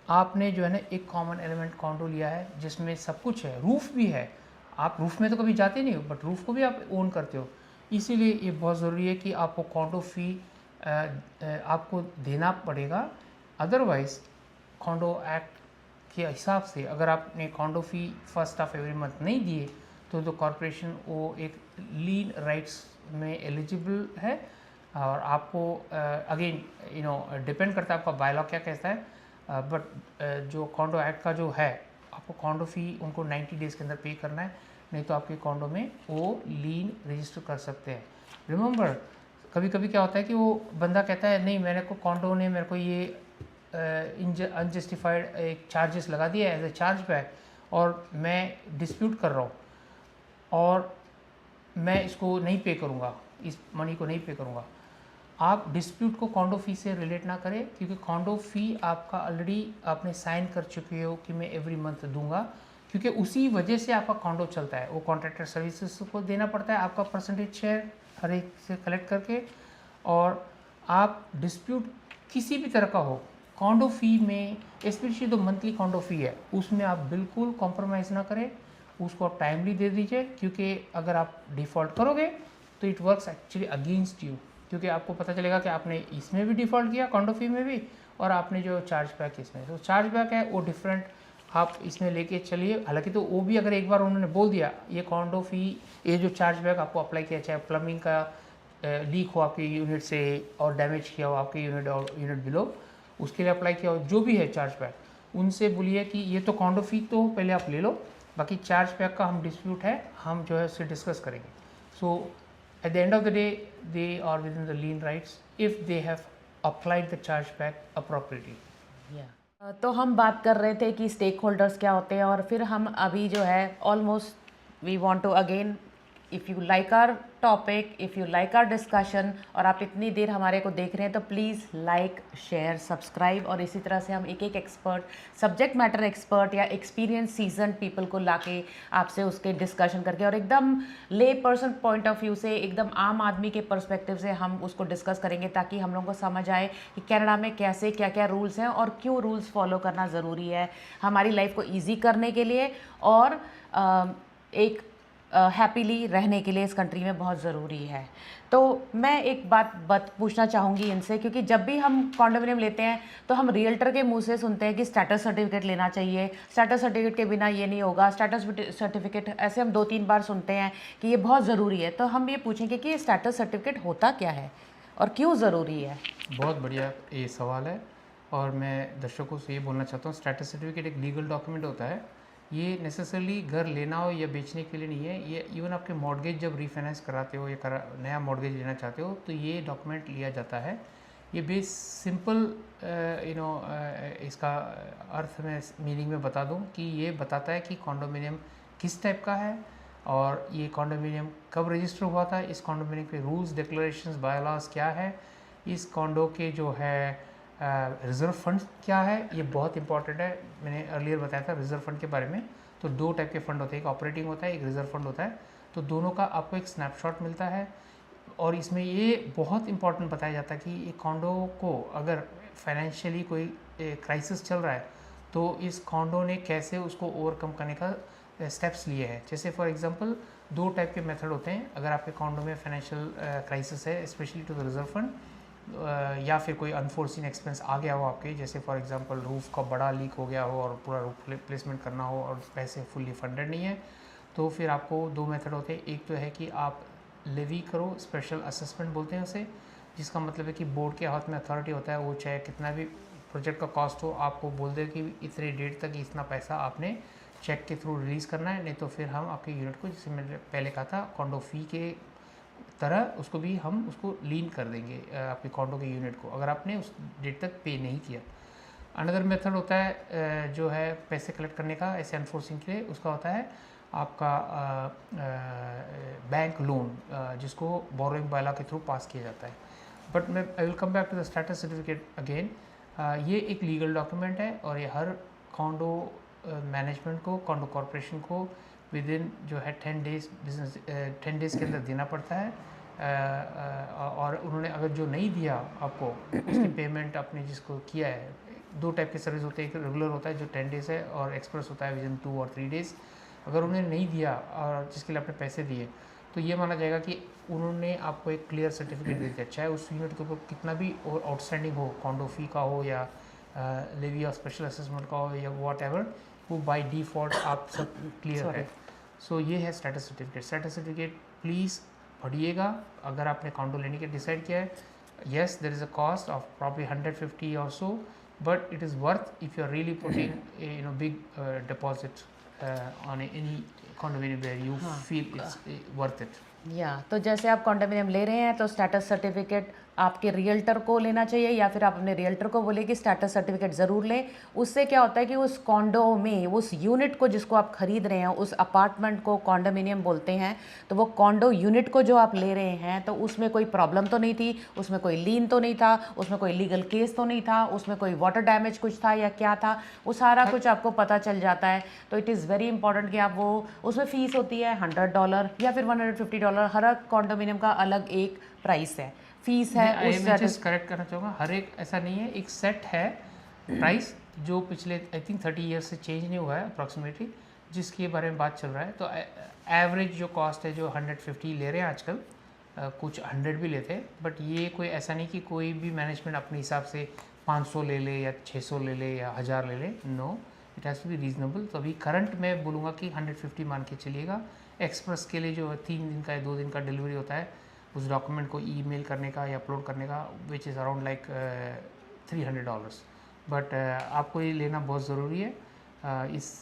Speaker 1: आपने जो है ना एक कॉमन एलिमेंट कॉन्डो लिया है जिसमें सब कुछ है, रूफ भी है। आप रूफ में तो कभी जाते नहीं हो, बट रूफ को भी आप ओन करते हो। इसीलिए ये बहुत ज़रूरी है कि आपको कॉन्डो फी आपको देना पड़ेगा। अदरवाइज़ कॉन्डो एक्ट के हिसाब से अगर आपने condor fee first of every month नहीं दिए, तो कॉरपोरेशन वो एक लीन राइट्स में एलिजिबल है। और आपको अगेन डिपेंड करता है आपका बायलॉ क्या कहता है, बट जो कॉन्डो एक्ट का जो है, आपको कॉन्डो फी उनको 90 डेज़ के अंदर पे करना है, नहीं तो आपके कॉन्डो में वो लीन रजिस्टर कर सकते हैं। रिमेंबर, कभी कभी क्या होता है कि वो बंदा कहता है नहीं, मेरे को कॉन्डो ने मेरे को ये अनजस्टिफाइड एक चार्जेस लगा दिया एज ए चार्ज बैक, और मैं डिस्प्यूट कर रहा हूँ और मैं इसको नहीं पे करूँगा, इस मनी को नहीं पे करूँगा। आप डिस्प्यूट को कॉन्डो फी से रिलेट ना करें, क्योंकि कॉन्डो फी आपका ऑलरेडी आपने साइन कर चुके हो कि मैं एवरी मंथ दूंगा, क्योंकि उसी वजह से आपका कॉन्डो चलता है। वो कॉन्ट्रैक्टर सर्विसेज को देना पड़ता है, आपका परसेंटेज शेयर हर एक से कलेक्ट करके। और आप डिस्प्यूट किसी भी तरह का हो, कॉन्डो फी में स्पेशली जो मंथली कॉन्डो फी है, उसमें आप बिल्कुल कॉम्प्रोमाइज़ ना करें। उसको आप टाइमली दे दीजिए, क्योंकि अगर आप डिफ़ॉल्ट करोगे तो it works actually against you, क्योंकि आपको पता चलेगा कि आपने इसमें भी डिफ़ॉल्ट किया कॉन्डो फी में भी, और आपने जो चार्ज बैक इसमें, तो चार्ज बैक है वो डिफरेंट आप इसमें लेके चलिए। हालांकि तो वो भी अगर एक बार उन्होंने बोल दिया ये कॉन्डो फी, ये जो चार्ज बैक आपको अप्लाई किया, चाहे प्लम्बिंग का लीक हो आपके यूनिट से और डैमेज किया हो आपके यूनिट और यूनिट बिलो, उसके लिए अप्लाई किया हो, जो भी है चार्ज बैक, उनसे बोलिए कि ये तो कॉन्डो फी तो पहले आप ले लो, बाकी चार्ज बैक का हम डिस्प्यूट है, हम जो है उससे डिस्कस करेंगे। So at the end of the day they are within the lien rights if they have applied the charge back appropriately.
Speaker 2: तो हम बात कर रहे थे कि स्टेक होल्डर्स क्या होते हैं, और फिर हम अभी जो है almost we want to again, if you like our topic, if you like our discussion, और आप इतनी देर हमारे को देख रहे हैं, तो प्लीज़ लाइक, शेयर, सब्सक्राइब। और इसी तरह से हम एक एक एक्सपर्ट, सब्जेक्ट मैटर एक्सपर्ट या एक्सपीरियंस सीजन पीपल को लाके आपसे उसके डिस्कशन करके, और एकदम ले पर्सन पॉइंट ऑफ व्यू से, एकदम आम आदमी के पर्सपेक्टिव से हम उसको डिस्कस करेंगे, ताकि हम लोगों को समझ आए कि कनाडा में कैसे क्या क्या रूल्स हैं और क्यों रूल्स फॉलो करना ज़रूरी है हमारी लाइफ को ईजी करने के लिए, और एक हैप्पीली रहने के लिए इस कंट्री में बहुत ज़रूरी है। तो मैं एक बात पूछना चाहूँगी इनसे, क्योंकि जब भी हम कॉन्डोमिनियम लेते हैं तो हम रियल्टर के मुंह से सुनते हैं कि स्टेटस सर्टिफिकेट लेना चाहिए, स्टेटस सर्टिफिकेट के बिना ये नहीं होगा, स्टेटस सर्टिफिकेट, ऐसे हम 2-3 बार सुनते हैं कि ये बहुत ज़रूरी है। तो हम ये पूछेंगे कि ये स्टेटस सर्टिफिकेट होता क्या है और क्यों ज़रूरी है?
Speaker 1: बहुत बढ़िया ये सवाल है, और मैं दर्शकों से ये बोलना चाहता हूँ, स्टेटस सर्टिफिकेट एक लीगल डॉक्यूमेंट होता है। ये नेसेसरली घर लेना हो या बेचने के लिए नहीं है, ये इवन आपके मॉर्गेज जब रीफाइनेंस कराते हो या नया मॉर्गेज लेना चाहते हो तो ये डॉक्यूमेंट लिया जाता है। ये बेस सिंपल इसका अर्थ में मीनिंग में बता दूं कि ये बताता है कि कॉन्डोमिनियम किस टाइप का है, और ये कॉन्डोमिनियम कब रजिस्टर हुआ था, इस कॉन्डोमिनियम के रूल्स, डिक्लेरेशंस, बायलॉज क्या है, इस कॉन्डो के जो है रिज़र्व फंड क्या है, ये बहुत इंपॉर्टेंट है। मैंने अर्लियर बताया था रिज़र्व फंड के बारे में। तो 2 टाइप के फ़ंड होते हैं, एक ऑपरेटिंग होता है, एक रिज़र्व फंड होता है। तो दोनों का आपको एक स्नैपशॉट मिलता है, और इसमें ये बहुत इंपॉर्टेंट बताया जाता है कि एक कॉन्डो को अगर फाइनेंशियली कोई क्राइसिस चल रहा है तो इस कॉन्डो ने कैसे उसको ओवरकम करने का स्टेप्स लिए हैं। जैसे फॉर एग्जांपल 2 टाइप के मेथड होते हैं। अगर आपके कॉन्डो में फाइनेंशियल क्राइसिस है, specially to the reserve fund, या फिर कोई अनफोर्सिन एक्सपेंस आ गया हो आपके, जैसे फॉर एग्जांपल रूफ़ का बड़ा लीक हो गया हो और पूरा रूफ रिप्लेसमेंट करना हो और पैसे फुल्ली फंडेड नहीं है, तो फिर आपको 2 मेथड होते हैं। एक तो है कि आप लेवी करो, स्पेशल असेसमेंट बोलते हैं उसे, जिसका मतलब है कि बोर्ड के हाथ में अथॉरिटी होता है, वो चाहे कितना भी प्रोजेक्ट का कॉस्ट हो, आपको बोल दे कि इतने डेट तक इतना पैसा आपने चेक के थ्रू रिलीज़ करना है, नहीं तो फिर हम आपके यूनिट को, जैसे मैंने पहले कहा था, कॉन्डो फी के तरह उसको भी हम उसको लीन कर देंगे आपके कॉन्डो के यूनिट को, अगर आपने उस डेट तक पे नहीं किया। अनदर मेथड होता है जो है पैसे कलेक्ट करने का ऐसे अनफोर्सिंग के लिए, उसका होता है आपका बैंक लोन, जिसको बोरोइंग बायलॉ के थ्रू पास किया जाता है। बट मैं I will come back to the status certificate again. ये एक लीगल डॉक्यूमेंट है, और ये हर कॉन्डो मैनेजमेंट को, कॉन्डो कॉरपोरेशन को विद इन जो है 10 डेज़ बिजनेस 10 डेज़ के अंदर देना पड़ता है। और उन्होंने अगर जो नहीं दिया आपको उसकी पेमेंट आपने जिसको किया है, 2 टाइप के सर्विस होते हैं, एक रेगुलर होता है जो 10 डेज़ है, और एक्सप्रेस होता है विद इन 2 और 3 डेज़। अगर उन्होंने नहीं दिया और जिसके लिए आपने पैसे दिए, तो ये माना जाएगा कि उन्होंने आपको एक क्लियर सर्टिफिकेट दे दिया, चाहे उस यूनिट के ऊपर कितना भी आउटस्टैंडिंग हो, कॉन्डो फी का हो या लेवी और स्पेशल असेसमेंट का हो या वॉट एवर, वो बाय डिफ़ॉल्ट आप सब क्लियर है। सो ये है status certificate. Status certificate please पढ़िएगा अगर आपने कॉन्डो लेने के डिसाइड किया है। Yes, there is a cost of probably 150 और so, but it is worth if you are really putting big deposit on any condominium where you feel it's worth it.
Speaker 2: तो जैसे आप कॉन्डोमिनियम ले रहे हैं तो स्टेटस सर्टिफिकेट आपके रियल्टर को लेना चाहिए, या फिर आप अपने रियल्टर को बोले कि स्टेटस सर्टिफिकेट ज़रूर लें। उससे क्या होता है कि उस कॉन्डो में, उस यूनिट को जिसको आप ख़रीद रहे हैं, उस अपार्टमेंट को कॉन्डोमिनियम बोलते हैं, तो वो कॉन्डो यूनिट को जो आप ले रहे हैं तो उसमें कोई प्रॉब्लम तो नहीं थी, उसमें कोई लीन तो नहीं था, उसमें कोई लीगल केस तो नहीं था, उसमें कोई वाटर डैमेज कुछ था या क्या था, वो सारा कुछ आपको पता चल जाता है। तो इट इज़ वेरी इंपॉर्टेंट कि आप वो, उसमें फ़ीस होती है $100 या फिर $150, हर कॉन्डोमिनियम का अलग एक प्राइस है, फीस है।
Speaker 1: मैं जस्ट करेक्ट करना चाहूँगा, हर एक ऐसा नहीं है, एक सेट है प्राइस जो पिछले आई थिंक 30 ईयर्स से चेंज नहीं हुआ है अप्रॉक्सीमेटली, जिसके बारे में बात चल रहा है, तो एवरेज जो कॉस्ट है जो 150 ले रहे हैं आजकल, कुछ 100 भी लेते हैं, बट ये कोई ऐसा नहीं कि कोई भी मैनेजमेंट अपने हिसाब से 500 ले ले या 600 ले ले या 1000 ले ले। No, it has to be reasonable. तो अभी करंट मैं बोलूँगा कि 150 मान के चलिएगा। एक्सप्रेस के लिए जो 3 दिन का या 2 दिन का डिलीवरी होता है उस डॉक्यूमेंट को ईमेल करने का या अपलोड करने का, which is around like $300। But आपको ये लेना बहुत ज़रूरी है। इस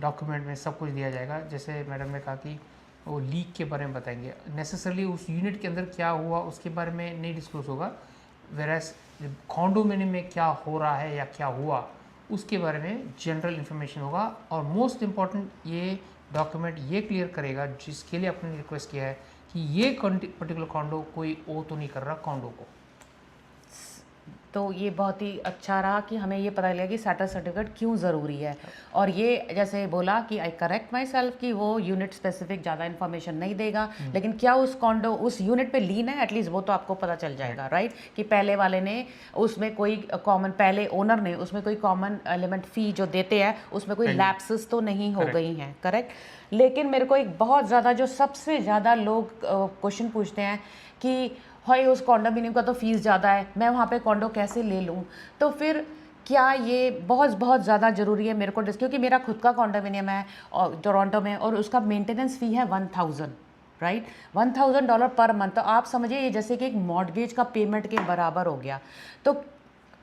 Speaker 1: डॉक्यूमेंट में सब कुछ दिया जाएगा। जैसे मैडम ने कहा कि वो लीक के बारे में बताएंगे, नेसेसरली उस यूनिट के अंदर क्या हुआ उसके बारे में नहीं डिस्क्लोज होगा, वेरएस कॉन्डोमिनियम में क्या हो रहा है या क्या हुआ उसके बारे में जनरल इन्फॉर्मेशन होगा। और मोस्ट इम्पॉर्टेंट ये डॉक्यूमेंट ये क्लियर करेगा, जिसके लिए आपने रिक्वेस्ट किया है, कि ये पर्टिकुलर कॉन्डो कोई ओ तो नहीं कर रहा कॉन्डो को।
Speaker 2: तो ये बहुत ही अच्छा रहा कि हमें ये पता लगा कि सेटल सर्टिफिकेट क्यों ज़रूरी है। और ये जैसे बोला कि आई करेक्ट माई सेल्फ कि वो यूनिट स्पेसिफिक ज़्यादा इन्फॉर्मेशन नहीं देगा, लेकिन क्या उस कॉन्डो उस यूनिट पे लीन है एटलीस्ट वो तो आपको पता चल जाएगा, राइट? कि पहले वाले ने उसमें कोई कॉमन, पहले ओनर ने उसमें कोई कॉमन एलिमेंट फ़ी जो देते हैं उसमें कोई लैप्सेस तो नहीं हो गई हैं, करेक्ट? लेकिन मेरे को एक बहुत ज़्यादा जो सबसे ज़्यादा लोग क्वेश्चन पूछते हैं कि भाई उस कॉन्डोमिनियम का तो फीस ज़्यादा है, मैं वहाँ पे कॉन्डो कैसे ले लूँ? तो फिर क्या ये बहुत ज़्यादा ज़रूरी है मेरे को क्योंकि मेरा खुद का कॉन्डोमिनियम है और टोरंटो में, और उसका मेंटेनेंस फ़ी है 1000, राइट? $1000 per month. तो आप समझिए ये जैसे कि एक मॉर्गेज का पेमेंट के बराबर हो गया। तो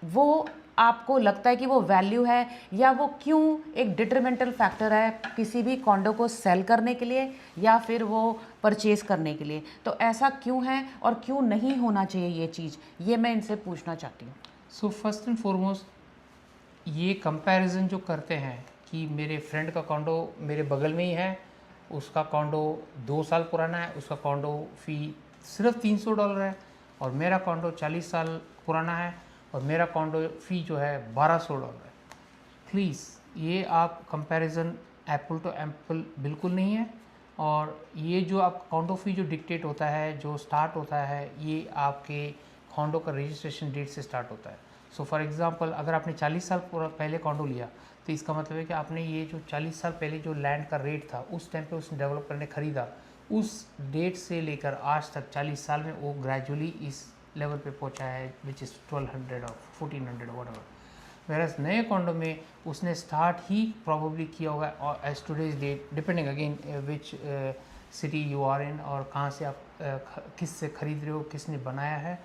Speaker 2: वो आपको लगता है कि वो वैल्यू है, या वो क्यों एक डिटरमिनेंटल फैक्टर है किसी भी कॉन्डो को सेल करने के लिए या फिर वो परचेज़ करने के लिए? तो ऐसा क्यों है और क्यों नहीं होना चाहिए ये चीज़, ये मैं इनसे पूछना चाहती हूँ।
Speaker 1: सो फर्स्ट एंड फॉरमोस्ट ये कंपैरिजन जो करते हैं कि मेरे फ्रेंड का कॉन्डो मेरे बगल में ही है, उसका कॉन्डो 2 साल पुराना है, उसका कॉन्डो फ़ी सिर्फ $300 है, और मेरा कॉन्डो 40 साल पुराना है और मेरा कॉन्डो फ़ी जो है $1200 है। प्लीज़ ये आप कंपैरिजन एप्पल टू एप्पल बिल्कुल नहीं है। और ये जो आप कॉन्डो फ़ी जो डिक्टेट होता है, जो स्टार्ट होता है, ये आपके कॉन्डो का रजिस्ट्रेशन डेट से स्टार्ट होता है। सो फॉर एग्जांपल अगर आपने 40 साल पहले कॉन्डो लिया तो इसका मतलब है कि आपने ये जो 40 साल पहले जो लैंड का रेट था उस टाइम पे उसने डेवलप करने खरीदा, उस डेट से लेकर आज तक 40 साल में वो ग्रेजुअली इस लेवल पे पहुंचा है, विच इज़ 1200 और 1400 व्हाटएवर। वेरस नए कॉन्डो में उसने स्टार्ट ही प्रॉबली किया होगा और as today's date, depending again which city you are in, और कहाँ से आप किस से ख़रीद रहे हो, किसने बनाया है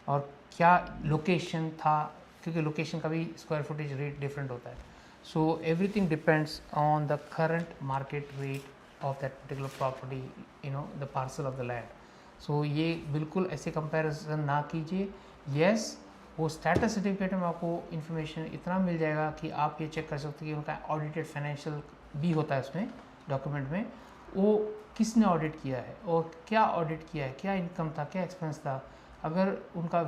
Speaker 1: और क्या लोकेशन था, क्योंकि लोकेशन का भी स्क्वायर फुटेज रेट डिफरेंट होता है। So everything depends on the current market rate of that particular property, you know, the parcel of the land. So ये बिल्कुल ऐसे कंपैरिजन ना कीजिए। येस, वो स्टेटस सर्टिफिकेट में आपको इन्फॉर्मेशन इतना मिल जाएगा कि आप ये चेक कर सकते हैं कि उनका ऑडिटेड फाइनेंशियल भी होता है उसमें डॉक्यूमेंट में, वो किसने ऑडिट किया है और क्या ऑडिट किया है, क्या इनकम था, क्या एक्सपेंस था, अगर उनका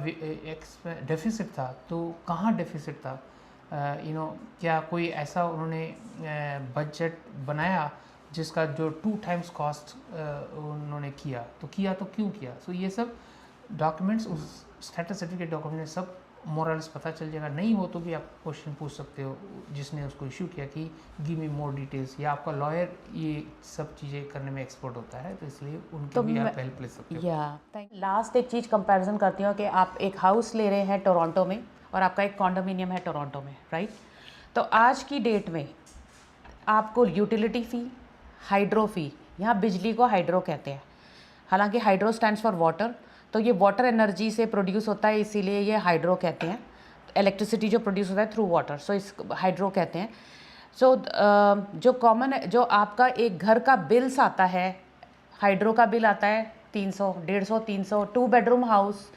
Speaker 1: डेफिसिट था तो कहाँ डेफिसिट था, यू नो, क्या कोई ऐसा उन्होंने बजट बनाया जिसका जो 2 टाइम्स कॉस्ट उन्होंने किया, तो किया तो क्यों किया। सो ये सब डॉक्यूमेंट्स उस स्टेटस सर्टिफिकेट डॉक्यूमेंट सब मोरल्स पता चल जाएगा। नहीं हो तो भी आप क्वेश्चन पूछ सकते हो जिसने उसको इशू किया कि गिव मी मोर डिटेल्स, या आपका लॉयर ये सब चीज़ें करने में एक्सपर्ट होता है, तो इसलिए उनकी
Speaker 2: तो
Speaker 1: भी आप हेल्प ले सकते हो।
Speaker 2: या लास्ट एक चीज़ कंपैरिजन करती हूँ कि आप एक हाउस ले रहे हैं टोरंटो में और आपका एक कॉन्डोमिनियम है टोरंटो में, राइट? तो आज की डेट में आपको यूटिलिटी फ़ी, हाइड्रो फ़ी, यहाँ बिजली को हाइड्रो कहते हैं, हालांकि हाइड्रो स्टैंड्स फॉर वाटर, तो ये वाटर एनर्जी से प्रोड्यूस होता है इसीलिए ये हाइड्रो कहते हैं। इलेक्ट्रिसिटी जो प्रोड्यूस होता है थ्रू वाटर, सो इस हाइड्रो कहते हैं। सो जो कॉमन है, जो आपका एक घर का बिल्स आता है, हाइड्रो का बिल आता है 300, 150, 300। 2 बेडरूम हाउस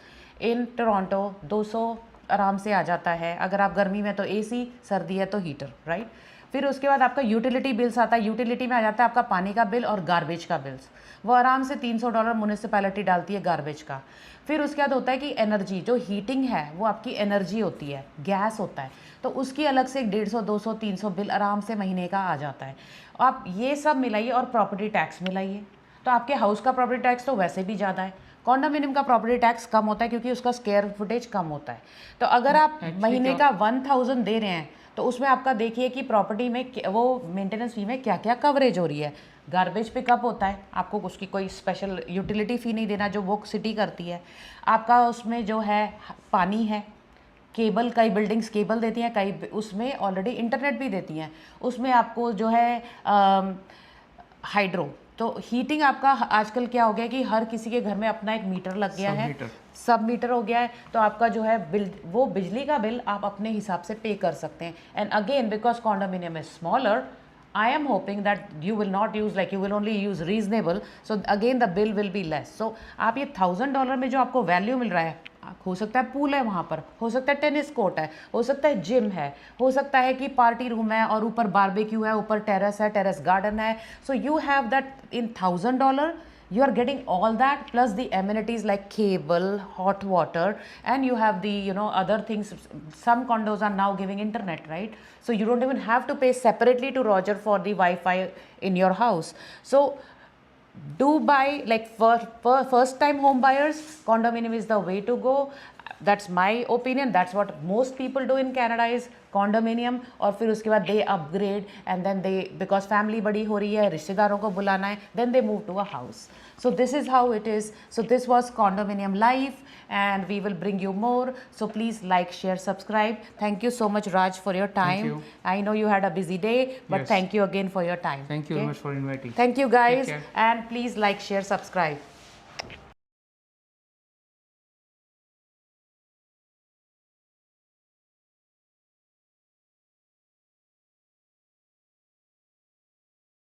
Speaker 2: इन टोरंटो 200 आराम से आ जाता है, अगर आप गर्मी में तो एसी, सर्दी है तो हीटर, राइट? फिर उसके बाद आपका यूटिलिटी बिल्स आता है, यूटिलिटी में आ जाता है आपका पानी का बिल और गार्बेज का बिल्स, वो आराम से $300 म्यूनिसिपैलिटी डालती है गार्बेज का। फिर उसके बाद होता है कि एनर्जी, जो हीटिंग है वो आपकी एनर्जी होती है, गैस होता है, तो उसकी अलग से 150, 200, 300 बिल आराम से महीने का आ जाता है। आप ये सब मिलाइए और प्रॉपर्टी टैक्स मिलाइए, तो आपके हाउस का प्रॉपर्टी टैक्स तो वैसे भी ज़्यादा है, कॉन्डोमिनियम का प्रॉपर्टी टैक्स कम होता है क्योंकि उसका स्क्वायर फुटेज कम होता है। तो अगर आप महीने का 1000 दे रहे हैं तो उसमें आपका देखिए कि प्रॉपर्टी में वो मेंटेनेंस फी में क्या क्या कवरेज हो रही है। गार्बेज पिकअप होता है, आपको उसकी कोई स्पेशल यूटिलिटी फ़ी नहीं देना जो वो सिटी करती है। आपका उसमें जो है पानी है, केबल, कई बिल्डिंग्स केबल देती हैं, कई उसमें ऑलरेडी इंटरनेट भी देती हैं। उसमें आपको जो है हाइड्रो, तो हीटिंग आपका आजकल क्या हो गया कि हर किसी के घर में अपना एक मीटर लग गया है, सब मीटर हो गया है। तो आपका जो है बिल, वो बिजली का बिल आप अपने हिसाब से पे कर सकते हैं। And again because condominium is smaller, I am hoping that you will not use, like you will only use reasonable, so again the bill will be less. So आप ये $1000 में जो आपको वैल्यू मिल रहा है, हो सकता है पूल है वहाँ पर, हो सकता है टेनिस कोर्ट है, हो सकता है जिम है, हो सकता है कि पार्टी रूम है और ऊपर बारबेक्यू है, ऊपर टेरेस है, टेरेस गार्डन है। So you have that in $1000. You are getting all that plus the amenities like cable, hot water, and you have the other things. Some condos are now giving internet, right? So you don't even have to pay separately to Roger for the Wi-Fi in your house. So do buy, like for first time home buyers, condominium is the way to go. That's my opinion. That's what most people do in Canada is condominium. और फिर उसके बाद they upgrade and then they, because family बड़ी हो रही है, रिश्तेदारों को बुलाना है, then they move to a house. So this is how it is. So this was Condominium Life and we will bring you more. So please like, share, subscribe. Thank you so much, Raj, for your time.
Speaker 1: Thank you.
Speaker 2: I know you had a busy day, but
Speaker 1: Yes.
Speaker 2: Thank you again for your time.
Speaker 1: Thank you very much for inviting.
Speaker 2: Thank you guys,
Speaker 1: Take care.
Speaker 2: and please like, share, subscribe.